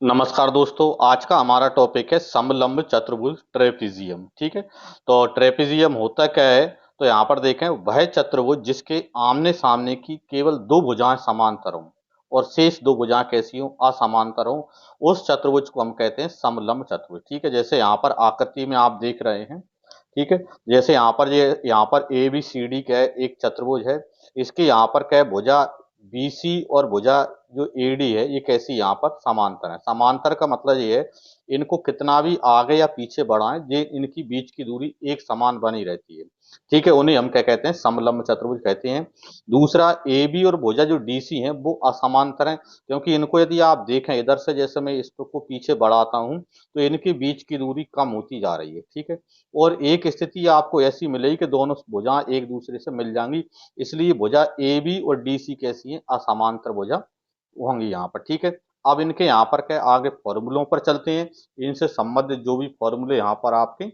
नमस्कार दोस्तों। आज का हमारा टॉपिक है समलंब चतुर्भुज ट्रेपीजियम। ठीक है, तो ट्रेपीजियम होता क्या है? तो यहाँ पर देखें, वह चतुर्भुज जिसके आमने सामने की केवल दो भुजाएं समांतर हों और शेष दो भुजाएं कैसी हों? असमांतर हों, उस चतुर्भुज को हम कहते हैं समलंब चतुर्भुज। ठीक है, जैसे यहाँ पर आकृति में आप देख रहे हैं। ठीक है, जैसे यहाँ पर ए बी सी डी का एक चतुर्भुज है। इसकी यहाँ पर क्या है, भुजा बी सी और भुजा जो ए डी है, ये कैसी यहाँ पर समांतर है। समांतर का मतलब ये है, इनको कितना भी आगे या पीछे बढ़ाएं, ये इनकी बीच की दूरी एक समान बनी रहती है। ठीक है, उन्हें हम क्या कहते हैं? समलंब चतुर्भुज कहते हैं। दूसरा, ए बी और भुजा जो डी सी है वो असमांतर है, क्योंकि इनको यदि आप देखें इधर से, जैसे मैं इसको पीछे बढ़ाता हूं, तो इनकी बीच की दूरी कम होती जा रही है। ठीक है, और एक स्थिति आपको ऐसी मिलेगी कि दोनों भुजाएं एक दूसरे से मिल जाएंगी, इसलिए भुजा ए बी और डी सी कैसी है? असमांतर भुजा होंगी यहाँ पर। ठीक है, अब इनके यहाँ पर क्या, आगे फॉर्मूलों पर चलते हैं। इनसे संबंधित जो भी फॉर्मूले यहाँ पर आपके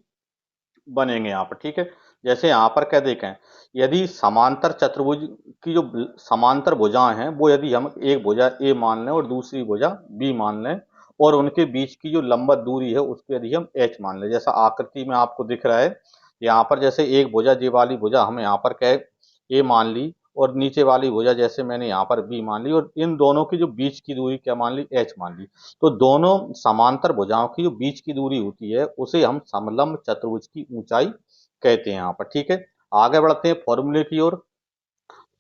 बनेंगे यहाँ पर। ठीक है, जैसे यहाँ पर क्या देखें, यदि समांतर चतुर्भुज की जो समांतर भुजाएं हैं, वो यदि हम एक भुजा ए मान लें और दूसरी भुजा बी मान लें, और उनके बीच की जो लंबवत दूरी है उसको यदि हम एच मान लें, जैसा आकृति में आपको दिख रहा है। यहाँ पर जैसे एक भुजा, जे वाली भुजा हम यहाँ पर क्या है, ए मान ली, और नीचे वाली भुजा जैसे मैंने यहाँ पर बी मान ली, और इन दोनों की जो बीच की दूरी क्या मान ली? एच मान ली। तो दोनों समांतर भुजाओं की जो बीच की दूरी होती है उसे हम समलंब चतुर्भुज की ऊंचाई कहते हैं यहाँ पर। ठीक है, आगे बढ़ते हैं फॉर्मूले की ओर।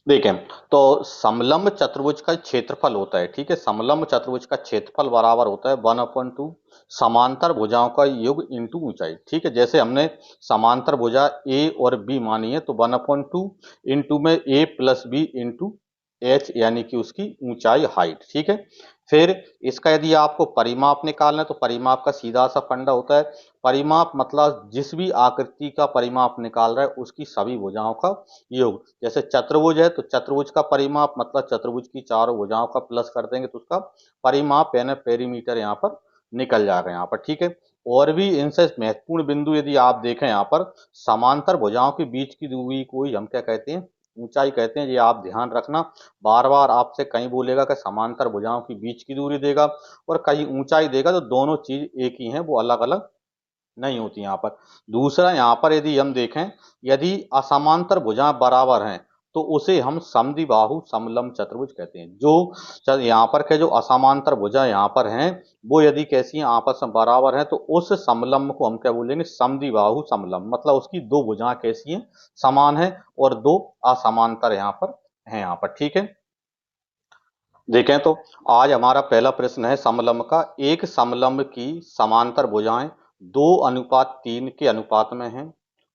देखें, तो समलंब चतुर्भुज का क्षेत्रफल होता है। ठीक है, समलंब चतुर्भुज का क्षेत्रफल बराबर होता है 1/2 समांतर भुजाओं का योग इंटू ऊंचाई। ठीक है, जैसे हमने समांतर भुजा ए और बी मानी है, तो 1/2 इंटू में ए प्लस बी इंटू एच, यानी कि उसकी ऊंचाई, हाइट। ठीक है, फिर इसका यदि आपको परिमाप निकालना है, तो परिमाप का सीधा सा फंडा होता है, परिमाप मतलब जिस भी आकृति का परिमाप निकाल रहा है उसकी सभी भुजाओं का योग। जैसे चतुर्भुज है, तो चतुर्भुज का परिमाप मतलब चतुर्भुज की चारों भुजाओं का प्लस कर देंगे तो उसका परिमाप यानी पेरीमीटर यहाँ पर निकल जाएगा यहाँ पर। ठीक है, और भी इनसे महत्वपूर्ण बिंदु यदि आप देखें, यहाँ पर समांतर भुजाओं के बीच की दूरी को ही हम क्या कहते हैं? ऊंचाई कहते हैं। ये आप ध्यान रखना, बार बार आपसे कहीं बोलेगा कि समांतर भुजाओं की बीच की दूरी देगा और कहीं ऊंचाई देगा, तो दोनों चीज एक ही हैं, वो अलग अलग नहीं होती यहाँ पर। दूसरा, यहाँ पर यदि हम देखें, यदि असमांतर भुजाएं बराबर हैं तो उसे हम समद्विबाहु समलंब चतुर्भुज कहते हैं। जो यहाँ पर के जो असमांतर भुजा यहाँ पर हैं, वो यदि कैसी हैं? आपस में बराबर हैं, तो उस समलंब को हम क्या बोलेंगे? समद्विबाहु समलंब। मतलब उसकी दो भुजाएं कैसी हैं? समान है, और दो असमांतर यहाँ पर हैं यहाँ पर। ठीक है, देखें तो आज हमारा पहला प्रश्न है समलंब का। एक समलंब की समांतर भुजाएं 2:3 के अनुपात में हैं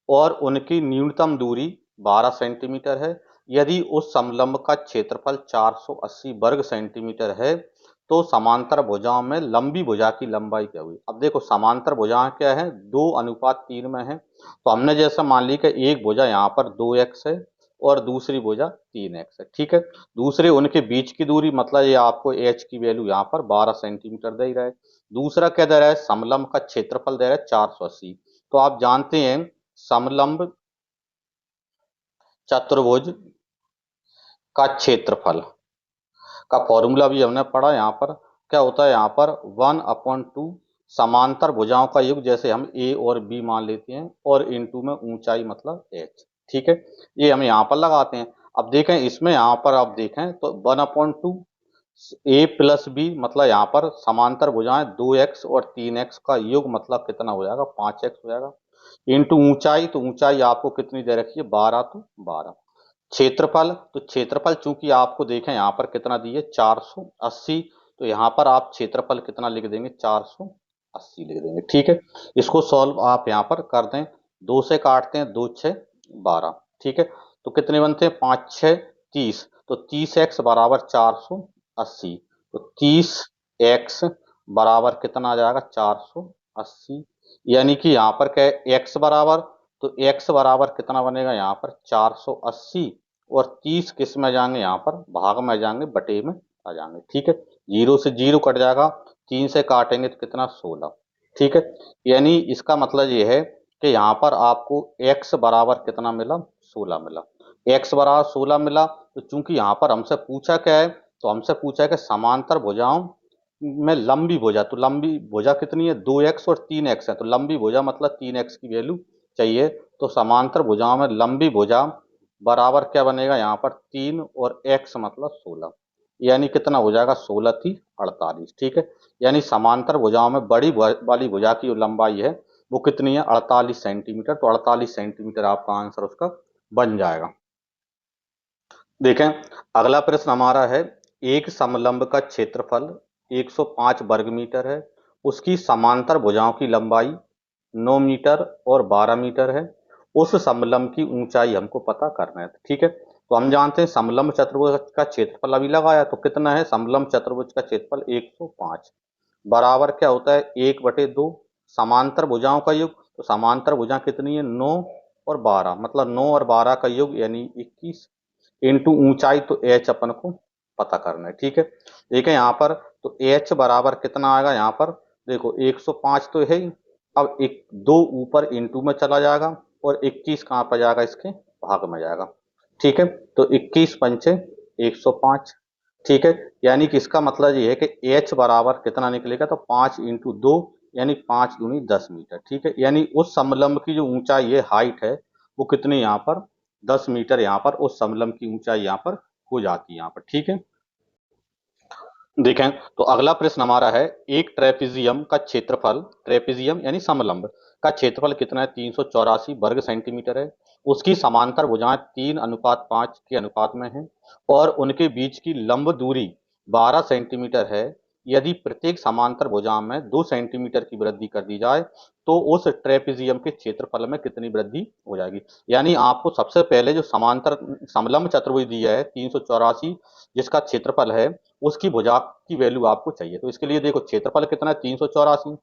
और उनकी न्यूनतम दूरी 12 सेंटीमीटर है। यदि उस समलंब का क्षेत्रफल 480 वर्ग सेंटीमीटर है, तो समांतर भुजाओं में लंबी भुजा की लंबाई क्या हुई? अब देखो, समांतर भुजाएं क्या है? 2:3 में है, तो हमने जैसा मान ली कि एक भुजा यहाँ पर 2x है और दूसरी भुजा 3x है। ठीक है, दूसरे उनके बीच की दूरी, मतलब ये आपको h की वैल्यू यहाँ पर 12 सेंटीमीटर दे रहा है। दूसरा क्या दे रहा है? समलंब का क्षेत्रफल दे रहा है 480। तो आप जानते हैं समलंब चतुर्भुज का क्षेत्रफल का फॉर्मूला भी हमने पढ़ा। यहाँ पर क्या होता है? यहाँ पर 1/2 समांतर भुजाओं का योग, जैसे हम ए और बी मान लेते हैं, और इंटू में ऊंचाई मतलब h। ठीक है, ये हम यहाँ पर लगाते हैं। अब देखें इसमें, यहाँ पर आप देखें तो 1/2 ए प्लस बी, मतलब यहाँ पर समांतर भुजाएं 2x और 3x का योग मतलब कितना हो जाएगा? 5x हो जाएगा। इंटू ऊंचाई, तो ऊंचाई आपको कितनी दे रखी है? 12, तो 12। क्षेत्रफल, तो क्षेत्रफल चूंकि आपको देखें यहाँ पर कितना दिए? 480, तो यहाँ पर आप क्षेत्रफल कितना लिख देंगे? 480 लिख देंगे। ठीक है, इसको सॉल्व आप यहाँ पर कर दें, 2 से काटते हैं, 2 6 12। ठीक है, तो कितने बनते हैं? 5 6 30, तो 30x बराबर 480, तो 30x बराबर कितना आ जाएगा? 480। यानी कि यहाँ पर क्या है? x बराबर, तो x बराबर कितना बनेगा? यहाँ पर 480, और 30 किस में जाएंगे? यहाँ पर भाग में जाएंगे, बटे में आ जाएंगे। ठीक है, 0 से 0 कट जाएगा, 3 से काटेंगे तो कितना? 16। ठीक है, यानी इसका मतलब ये है कि यहाँ पर आपको x बराबर कितना मिला? 16 मिला। x बराबर 16 मिला, तो चूंकि यहाँ पर हमसे पूछा क्या है? तो हमसे पूछा है कि समांतर भुजाओं में लंबी भुजा, तो लंबी भुजा कितनी है 2x और 3x है, तो लंबी भुजा मतलब 3x की वैल्यू चाहिए। तो समांतर भुजाओं में लंबी भुजा बराबर क्या बनेगा यहाँ पर 3 और x मतलब 16, यानी कितना हो जाएगा 16 थी 48। ठीक है, यानी समांतर भुजाओं में बड़ी वाली भुजा की जो लंबाई है वो कितनी है 48 सेंटीमीटर। तो 48 सेंटीमीटर आपका आंसर उसका बन जाएगा। देखें, अगला प्रश्न हमारा है, एक समलंब का क्षेत्रफल 105 वर्ग मीटर है, उसकी समांतर भुजाओं की लंबाई 9 मीटर और 12 मीटर है, उस समलंब की ऊंचाई हमको पता करना है। ठीक है, तो हम जानते हैं समलंब चतुर्भुज का क्षेत्रफल अभी लगाया, तो कितना है समलंब चतुर्भुज का क्षेत्रफल 105 बराबर क्या होता है 1/2 समांतर भुजाओं का योग। तो समांतर भुजा कितनी है 9 और 12, मतलब 9 और 12 का योग यानी 21 इंटू ऊंचाई, तो एच अपन को पता करना है। ठीक है, देखें यहाँ पर, तो एच बराबर कितना आएगा यहाँ पर, देखो 105 तो है ही, अब एक दो ऊपर इंटू में चला जाएगा और 21 कहाँ पर जाएगा इसके भाग में जाएगा। ठीक है, तो 21 पंचे 105। ठीक है, यानी कि इसका मतलब ये है कि एच बराबर कितना निकलेगा, तो 5 इंटू 2 यानी 5 दूनी 10 मीटर। ठीक है, यानी उस समलंब की जो ऊंचाई है हाइट है वो कितनी यहाँ पर 10 मीटर यहाँ पर उस समलंब की ऊंचाई यहाँ पर हो जाती है यहाँ पर। ठीक है, देखें, तो अगला प्रश्न हमारा है, एक ट्रेपेजियम का क्षेत्रफल, ट्रेपेजियम यानी समलंब का क्षेत्रफल कितना है 384 वर्ग सेंटीमीटर है, उसकी समांतर भुजाएं 3:5 के अनुपात में है और उनके बीच की लंब दूरी 12 सेंटीमीटर है। यदि प्रत्येक समांतर भुजा में 2 सेंटीमीटर की वृद्धि कर दी जाए तो उस ट्रेपेजियम के क्षेत्रफल में कितनी वृद्धि हो जाएगी। यानी आपको सबसे पहले जो समांतर समलंब चतुर्भुज दिया है 384 जिसका क्षेत्रफल है उसकी भुजा की वैल्यू आपको चाहिए। तो इसके लिए देखो क्षेत्रफल कितना है 384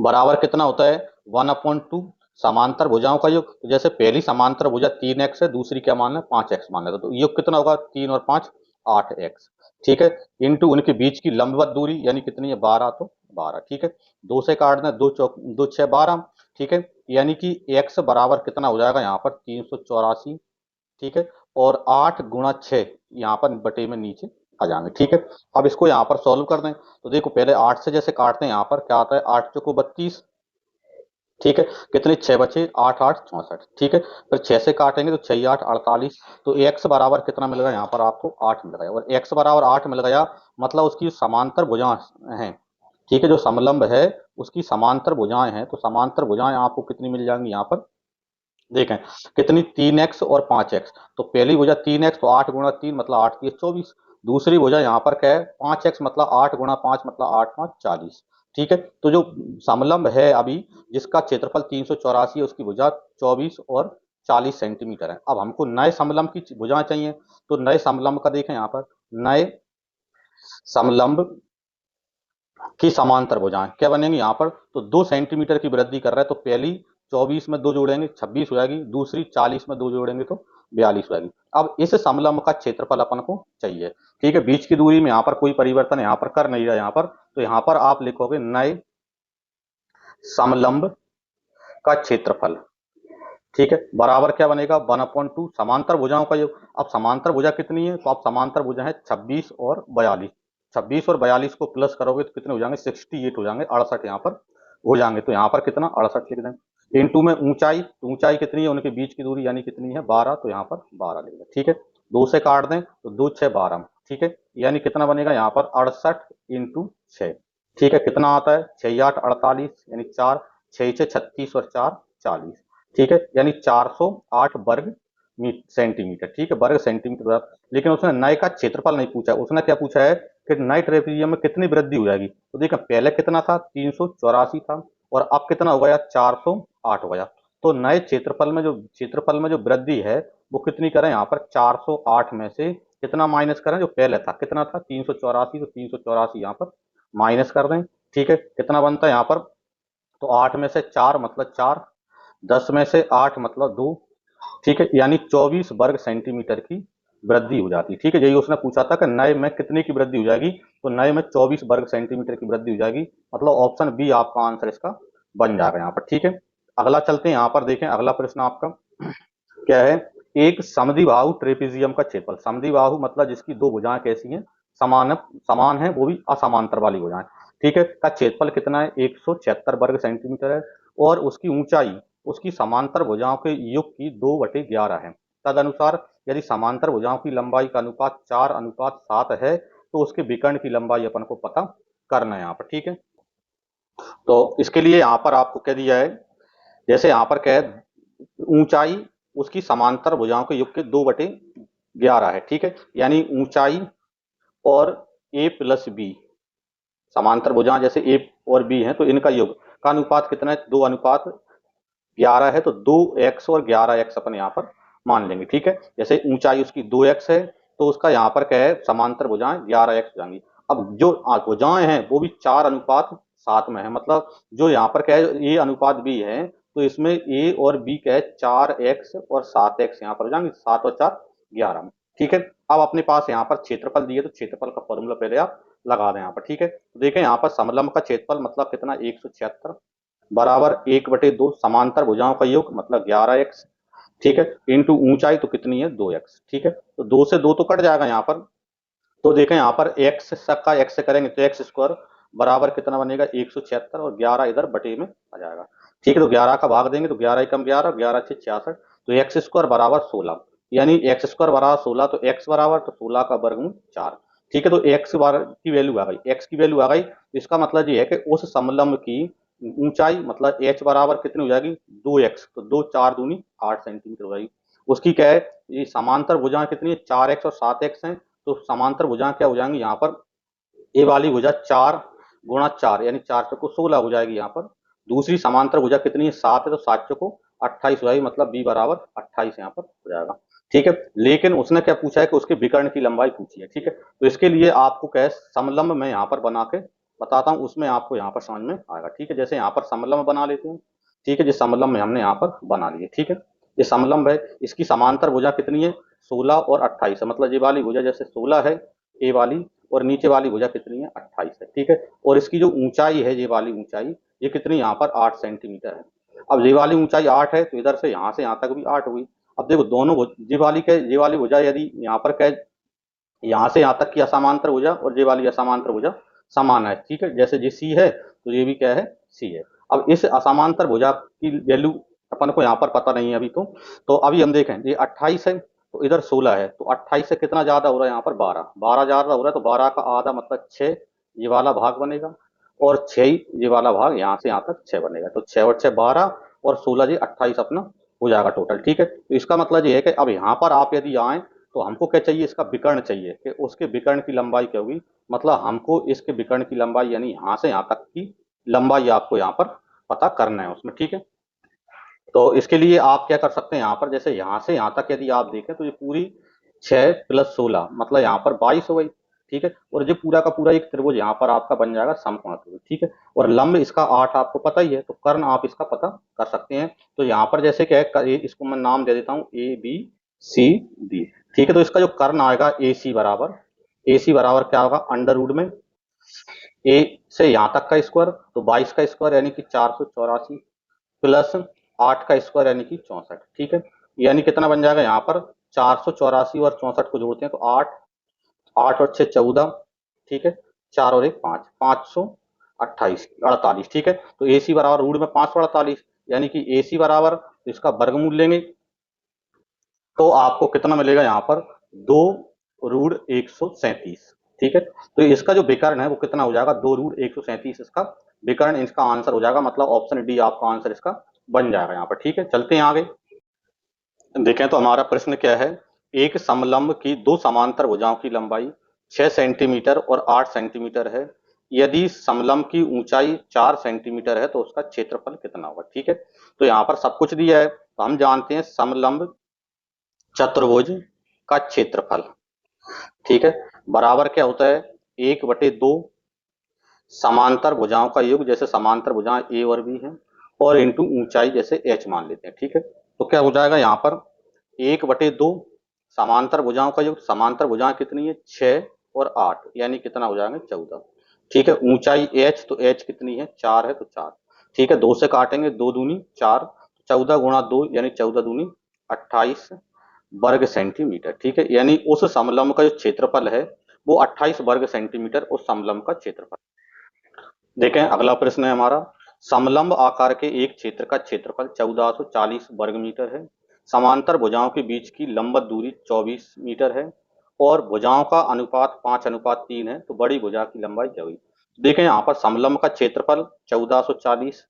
बराबर कितना होता है 1/2 समांतर भुजाओं का योग। तो जैसे पहली समांतर भुजा 3x है, दूसरी क्या मान है 5x मान लेगा, तो योग कितना होगा 3 और 5 8x। ठीक है, इंटू उनके बीच की लंबवत दूरी यानी कितनी है 12, तो 12। ठीक है, दो से काट दें, दो चौक दो 6 12। ठीक है, यानी कि x बराबर कितना हो जाएगा यहाँ पर 384। ठीक है, और 8 गुणा 6 यहाँ पर बटे में नीचे आ जाएंगे। ठीक है, अब इसको यहाँ पर सॉल्व कर दें, तो देखो पहले 8 से जैसे काटते हैं यहाँ पर क्या आता है 8 चौको 32। ठीक है, कितने 6 बचे 8 8 64। ठीक है, फिर 6 से काटेंगे तो 6 8 48, तो x बराबर कितना मिल गया यहाँ पर आपको 8 मिल गया, और x बराबर 8 मिल गया मतलब उसकी समांतर भुजाएं हैं। ठीक है, जो समलंब है उसकी समांतर भुजाएं हैं, तो समांतर भुजाएं आपको कितनी मिल जाएंगी यहाँ पर देखें कितनी 3x और 5x। तो पहली भुजा 3x तो 8 गुणा 3 मतलब 8 3 24। दूसरी भुजा यहाँ पर क्या है 5x मतलब 8 गुणा 5 मतलब 8 5 40। ठीक है, तो जो समलंब है अभी जिसका क्षेत्रफल 384 है उसकी भुजा 24 और 40 सेंटीमीटर है। अब हमको नए समलंब की भुजा चाहिए, तो नए समलंब का देखें यहाँ पर, नए समलंब की समांतर भुजाएं क्या बनेंगी यहाँ पर, तो 2 सेंटीमीटर की वृद्धि कर रहा है, तो पहली 24 में 2 जोड़ेंगे 26 हो जाएगी, दूसरी 40 में 2 जोड़ेंगे तो 42 हो जाएगी। अब इस समलंब का क्षेत्रफल अपन को चाहिए। ठीक है, बीच की दूरी में यहाँ पर कोई परिवर्तन यहाँ पर कर नहीं रहा यहाँ पर, तो यहाँ पर आप लिखोगे नए समलंब का क्षेत्रफल। ठीक है, बराबर क्या बनेगा 1/2 समांतर भुजाओं का योग। अब समांतर भुजा कितनी है, तो आप समांतर भुजा है 26 और 42, 26 और 42 को प्लस करोगे तो कितने हो जाएंगे 68 हो जाएंगे, 68 यहाँ पर हो जाएंगे, तो यहाँ पर कितना 68 लिख देंगे। इंटू में ऊंचाई, तो ऊंचाई कितनी है उनके बीच की दूरी यानी कितनी है 12, तो यहाँ पर 12 लिख दें। ठीक है, 2 से काट दें तो 2 6 12। ठीक है, यानी कितना बनेगा यहाँ पर 68 इंटू 6। ठीक है, कितना आता है 6 8 48 यानी 4 6 6 36 और 4 40। ठीक है, यानी 408 वर्ग सेंटीमीटर। ठीक है, वर्ग सेंटीमीटर। लेकिन उसने नए का क्षेत्रफल नहीं पूछा, उसने क्या पूछा है कि नए ट्रेपेजियम में कितनी वृद्धि हो जाएगी। तो देखा पहले कितना था 384 था और अब कितना हो गया 408 हो गया। तो नए क्षेत्रफल में जो वृद्धि है वो कितनी करें यहाँ पर 408 में से कितना माइनस करें, जो पहले था कितना था 384, तो 384 यहाँ पर माइनस कर दें। ठीक है, कितना बनता है यहाँ पर, तो 8 में से 4 मतलब 4, 10 में से 8 मतलब 2। ठीक है, यानी 24 वर्ग सेंटीमीटर की वृद्धि हो जाती है। ठीक है, यही उसने पूछा था कि नए में कितने की वृद्धि हो जाएगी, तो नए में 24 वर्ग सेंटीमीटर की वृद्धि हो जाएगी, मतलब ऑप्शन बी आपका आंसर इसका बन जाएगा यहाँ पर। ठीक है, अगला चलते हैं यहाँ पर, देखें अगला प्रश्न आपका क्या है, एक समद्विबाहु ट्रेपेजियम का क्षेत्रफल, समद्विबाहु मतलब जिसकी दो भुजाएं कैसी हैं समान समान है, वो भी असमांतर वाली भुजाएं, ठीक है, का क्षेत्रफल कितना है 176 वर्ग सेंटीमीटर है, और उसकी ऊंचाई उसकी समांतर भुजाओं के योग की 2/11 है। तदनुसार यदि समांतर भुजाओं की लंबाई का अनुपात 4:7 है तो उसके विकर्ण की लंबाई अपन को पता करना है यहाँ पर, ठीक है। तो इसके लिए यहाँ पर आपको क्या दिया है, जैसे यहाँ पर क्या है, ऊंचाई उसकी समांतर भुजाओं के योग के 2/11 है, ठीक है, यानी ऊंचाई और ए प्लस बी, समांतर भुजाएं जैसे ए और बी हैं तो इनका योग का अनुपात कितना है, 2:11 है, तो 2x और 11x अपन यहाँ पर मान लेंगे, ठीक है। जैसे ऊंचाई उसकी 2x है तो उसका यहाँ पर क्या है, समांतर भुजाएं 11x हो जाएंगी। अब जो भुजाएं हैं वो भी 4:7 में है, मतलब जो यहाँ पर क्या है ए अनुपात बी है, तो इसमें ए और बी क्या है 4x और 7x यहाँ पर हो जाएंगे, 7 और 4 11 में, ठीक है। अब अपने पास यहाँ पर क्षेत्रफल दिए तो क्षेत्रफल का फॉर्मूला पहले आप लगा दें यहाँ पर, ठीक है। तो देखें यहाँ पर समलंब का क्षेत्रफल मतलब कितना 176 बराबर 1/2 समांतर भुजाओं का योग मतलब 11x, ठीक है, इंटू ऊंचाई तो कितनी है 2x, ठीक है। तो 2 से 2 तो कट जाएगा यहाँ पर, तो देखें यहाँ पर x का x से करेंगे तो x स्क्वायर बराबर कितना बनेगा 176 और 11 इधर बटे में आ जाएगा, ठीक है। तो 11 का भाग देंगे तो 11 एकम 11, 11 से 66, तो एक्स स्क्वायर बराबर 16, यानी एक्स स्क्वायर बराबर 16, तो x बराबर तो 16 का वर्गमूल 4, ठीक है। तो x बार की वैल्यू आ गई, x की वैल्यू आ गई, इसका मतलब ये है कि उस समलंब की ऊंचाई मतलब h बराबर कितनी हो जाएगी 2x, तो 2 4 दूनी 8 सेंटीमीटर हो जाएगी। उसकी क्या है, ये समांतर भुजाएं कितनी है 4x और 7x हैं, तो समांतर भुजाएं क्या हो जाएंगी यहाँ पर, ए वाली भुजा 4 × 4 यानी 4 चौको 16 हो जाएगी यहाँ पर। दूसरी समांतर भुजा कितनी है 7 है, तो 7 चौको 28 हो जाएगी, मतलब बी बराबर 28 यहाँ पर हो जाएगा, ठीक है। लेकिन उसने क्या पूछा है कि उसके विकर्ण की लंबाई पूछी है, ठीक है। तो इसके लिए आपको क्या है समलंब मैं यहाँ पर बना के बताता हूँ, उसमें आपको यहाँ पर समझ में आएगा, ठीक है। जैसे यहाँ पर समलंब बना लेते हैं, ठीक है, जिस समलंब में हमने यहाँ पर बना लिए, ठीक है। ये समलंब है, इसकी समांतर भुजा कितनी है 16 और 28 है, मतलब ये वाली भुजा जैसे 16 है ए वाली, और नीचे वाली भुजा कितनी है 28 है, ठीक है। और इसकी जो ऊंचाई है ये वाली ऊंचाई ये कितनी यहाँ पर 8 सेंटीमीटर है। अब ये वाली ऊंचाई 8 है तो इधर से यहाँ तक भी 8 हुई। अब देखो दोनों ये वाली भुजा यदि यहाँ पर क्या, यहाँ से यहाँ तक की असमांतर भुजा और ये वाली असमांतर भुजा समान है, ठीक है। जैसे ये सी है तो ये भी क्या है सी है। अब इस असमांतर भुजा की वैल्यू अपन को यहाँ पर पता नहीं है अभी, तो अभी हम देखें ये 28 है तो इधर 16 है, तो 28 से कितना ज्यादा हो रहा है यहाँ पर 12 ज्यादा हो रहा है, तो 12 का आधा मतलब 6 ये वाला भाग बनेगा, और 6 ये वाला भाग यहाँ से यहाँ तक 6 बनेगा, तो 6 और 6 12 और 16 ये 28 अपना हो जाएगा टोटल, ठीक है। तो इसका मतलब ये है कि अब यहाँ पर आप यदि आए तो हमको क्या चाहिए, इसका विकर्ण चाहिए कि उसके विकर्ण की लंबाई क्या होगी, मतलब हमको इसके विकर्ण की लंबाई यानी यहाँ से यहाँ तक की लंबाई आपको यहाँ पर पता करना है उसमें, ठीक है। तो इसके लिए आप क्या कर सकते हैं यहाँ पर, जैसे यहाँ से यहाँ तक यदि आप देखें तो ये पूरी 6 + 16 मतलब यहाँ पर 22 हो गई, ठीक है। और ये पूरा का पूरा एक त्रिभुज यहाँ पर आपका बन जाएगा समकोण त्रिभुज, ठीक है। और लंब इसका 8 आपको पता ही है, तो कर्ण आप इसका पता कर सकते हैं। तो यहाँ पर जैसे क्या है, इसको मैं नाम दे देता हूँ ए बी सी डी, ठीक है। तो इसका जो कर्ण आएगा ए सी बराबर क्या होगा अंडर रूट में ए से यहाँ तक का स्क्वायर, तो 22 का स्क्वायर यानी कि 484 प्लस 8 का स्क्वायर यानी कि 64, ठीक है। यानी कितना बन जाएगा यहाँ पर 484 और 64 को जोड़ते हैं तो 8, 8 और 6 14, ठीक है, 4 और 1 5, 528 48, ठीक है। तो ए सी बराबर रूट में 548, यानी कि ए सी बराबर तो इसका वर्गमूल लेंगे तो आपको कितना मिलेगा यहाँ पर 2√137, ठीक है। तो इसका जो विकर्ण है वो कितना हो जाएगा 2√137, इसका विकर्ण इसका आंसर हो जाएगा, मतलब ऑप्शन डी आपका आंसर इसका बन जाएगा यहाँ पर, ठीक है। चलते हैं आगे, देखें तो हमारा प्रश्न क्या है, एक समलंब की दो समांतर भुजाओं की लंबाई 6 सेंटीमीटर और 8 सेंटीमीटर है, यदि समलंब की ऊंचाई 4 सेंटीमीटर है तो उसका क्षेत्रफल कितना होगा, ठीक है। तो यहाँ पर सब कुछ दिया है, तो हम जानते हैं समलंब चतुर्भुज का क्षेत्रफल, ठीक है, बराबर क्या होता है 1/2 समांतर भुजाओं का योग, जैसे समांतर भुजाएं ए और बी हैं, और इंटू ऊंचाई जैसे एच मान लेते हैं, ठीक है। तो क्या हो जाएगा यहाँ पर 1/2 समांतर भुजाओं का योग, समांतर भुजाएं कितनी है 6 और 8 यानी कितना हो जाएगा 14, ठीक है। ऊंचाई एच, तो एच कितनी है 4 है तो 4, ठीक है। 2 से काटेंगे 2 दूनी 4, 14 गुणा 2 यानी 14 दूनी 28 वर्ग सेंटीमीटर, ठीक है। यानी उस समलंब का जो क्षेत्रफल है वो 28 वर्ग सेंटीमीटर उस समलंब का क्षेत्रफल। देखें अगला प्रश्न है हमारा, समलंब आकार के एक क्षेत्र का क्षेत्रफल 1440 वर्ग मीटर है, समांतर भुजाओं के बीच की लंबवत दूरी 24 मीटर है और भुजाओं का अनुपात 5:3 है, तो बड़ी भुजा की लंबाई क्या हुई। देखें यहाँ पर समलंब का क्षेत्रफल 1440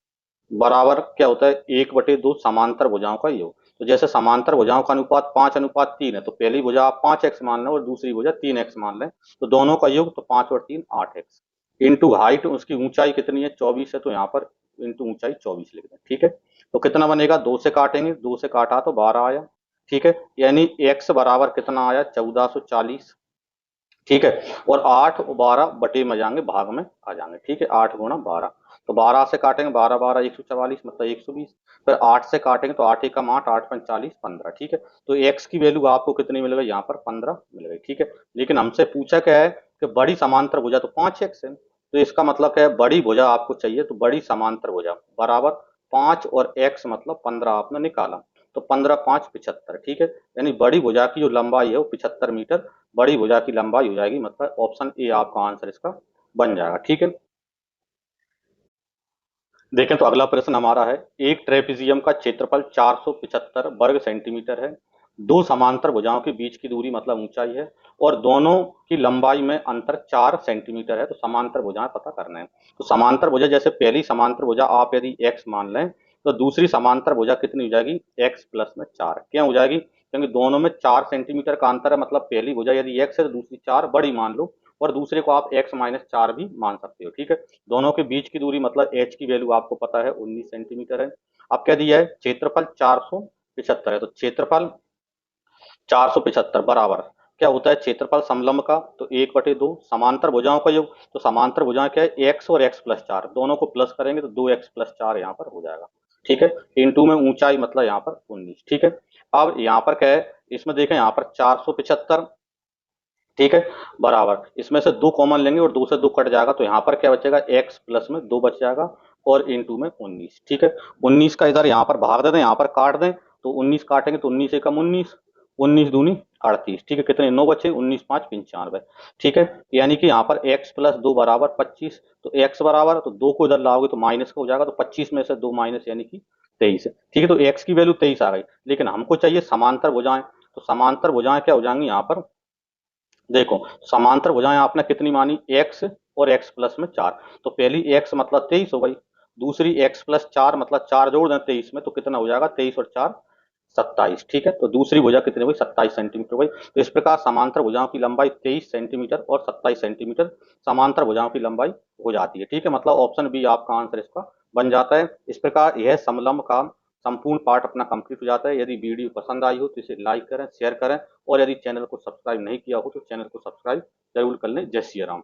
बराबर क्या होता है 1/2 समांतर भुजाओं का योग। तो जैसे समांतर भुजाओं का अनुपात 5:3 है, तो पहली भुजा आप 5x मान लें और दूसरी भुजा 3x मान लें, तो दोनों का योग तो 5 और 3 8x इंटू हाइट, उसकी ऊंचाई कितनी है 24 है, तो यहाँ पर इंटू ऊंचाई 24 लिख दें। ठीक है, तो कितना बनेगा, 2 से काटेंगे, 2 से काटा तो 12 आया। ठीक है, यानी x बराबर कितना आया 1440। ठीक है, और 8 और 12 बटे में जाएंगे, भाग में आ जाएंगे। ठीक है, 8 गुणा 12, तो 12 से काटेंगे, 12 12 144 मतलब 120। फिर 8 से काटेंगे तो 8 एकम 8, 8 पंच 40 15। ठीक है, तो x की वैल्यू आपको कितनी मिल गई यहाँ पर 15 मिल गई। ठीक है, लेकिन हमसे पूछा क्या है कि बड़ी समांतर भुजा तो 5x है, तो इसका मतलब क्या है बड़ी भुजा आपको चाहिए, तो बड़ी समांतर भुजा बराबर 5 और x मतलब 15 आपने निकाला, तो 15 5 75। ठीक है, यानी बड़ी भुजा की जो लंबाई है वो 75 मीटर बड़ी भुजा की लंबाई हो जाएगी, मतलब ऑप्शन ए आपका आंसर इसका बन जाएगा। ठीक है, देखें तो अगला प्रश्न हमारा है, एक ट्रेपेजियम का क्षेत्रफल 475 वर्ग सेंटीमीटर है, दो समांतर भुजाओं के बीच की दूरी मतलब ऊंचाई है और दोनों की लंबाई में अंतर 4 सेंटीमीटर है, तो समांतर भुजाएं पता करना है। तो समांतर भुजा, जैसे पहली समांतर भुजा आप यदि x मान लें, तो दूसरी समांतर भुजा कितनी हो जाएगी x प्लस में 4 क्या हो जाएगी, क्योंकि दोनों में 4 सेंटीमीटर का अंतर है, मतलब पहली भुजा यदि x है तो दूसरी 4 बड़ी मान लो, और दूसरे को आप x माइनस 4 भी मान सकते हो। ठीक है, दोनों के बीच की दूरी मतलब h की वैल्यू आपको पता है 19 सेंटीमीटर है। अब क्या दिया है, क्षेत्रफल 475 है, तो क्षेत्रफल 475 बराबर क्या होता है क्षेत्रफल समलंब का, तो 1/2 समांतर भुजाओं का योग, तो समांतर भुजाएं क्या है x और x प्लस 4 दोनों को प्लस करेंगे तो 2x प्लस 4 यहाँ पर हो जाएगा। ठीक है, इंटू में ऊंचाई मतलब यहाँ पर 19। ठीक है, अब यहाँ पर क्या है, इसमें देखें यहाँ पर 475। ठीक है, बराबर इसमें से दो कॉमन लेंगे और दो से दो कट जाएगा, तो यहाँ पर क्या बचेगा x प्लस में 2 बच जाएगा और इंटू में 19। ठीक है, 19 का इधर यहाँ पर भाग दे दें, यहाँ पर काट दें, तो 19 काटेंगे तो 19 एकम 19, 19 दूनी 38। ठीक है, कितने 9 बचे, 19 5 95। ठीक है, यानी कि यहाँ पर x प्लस 2 बराबर 25, तो x बराबर, तो 2 को इधर लाओगे तो माइनस का हो जाएगा, तो 25 में से 2 माइनस यानी कि 23 है। ठीक है, तो x की वैल्यू 23 आ गई, लेकिन हमको चाहिए समांतर भुजाएं, तो समांतर भुजाएं क्या हो जाएंगी यहाँ पर, देखो समांतर भुजाएं आपने कितनी मानी x और x प्लस में 4, तो पहली x मतलब 23 हो गई, दूसरी x प्लस 4 मतलब 4 जोड़ दें 23 में, तो कितना हो जाएगा 23 और 4 27। ठीक है, तो दूसरी भुजा कितनी हुई 27 सेंटीमीटर हुई। तो इस प्रकार समांतर भुजाओं की लंबाई 23 सेंटीमीटर और 27 सेंटीमीटर समांतर भुजाओं की लंबाई हो जाती है। ठीक है, मतलब ऑप्शन बी आपका आंसर इसका बन जाता है। इस प्रकार यह समलंब का संपूर्ण पार्ट अपना कंप्लीट हो जाता है। यदि वीडियो पसंद आई हो तो इसे लाइक करें, शेयर करें, और यदि चैनल को सब्सक्राइब नहीं किया हो तो चैनल को सब्सक्राइब जरूर कर लें। जय श्री राम।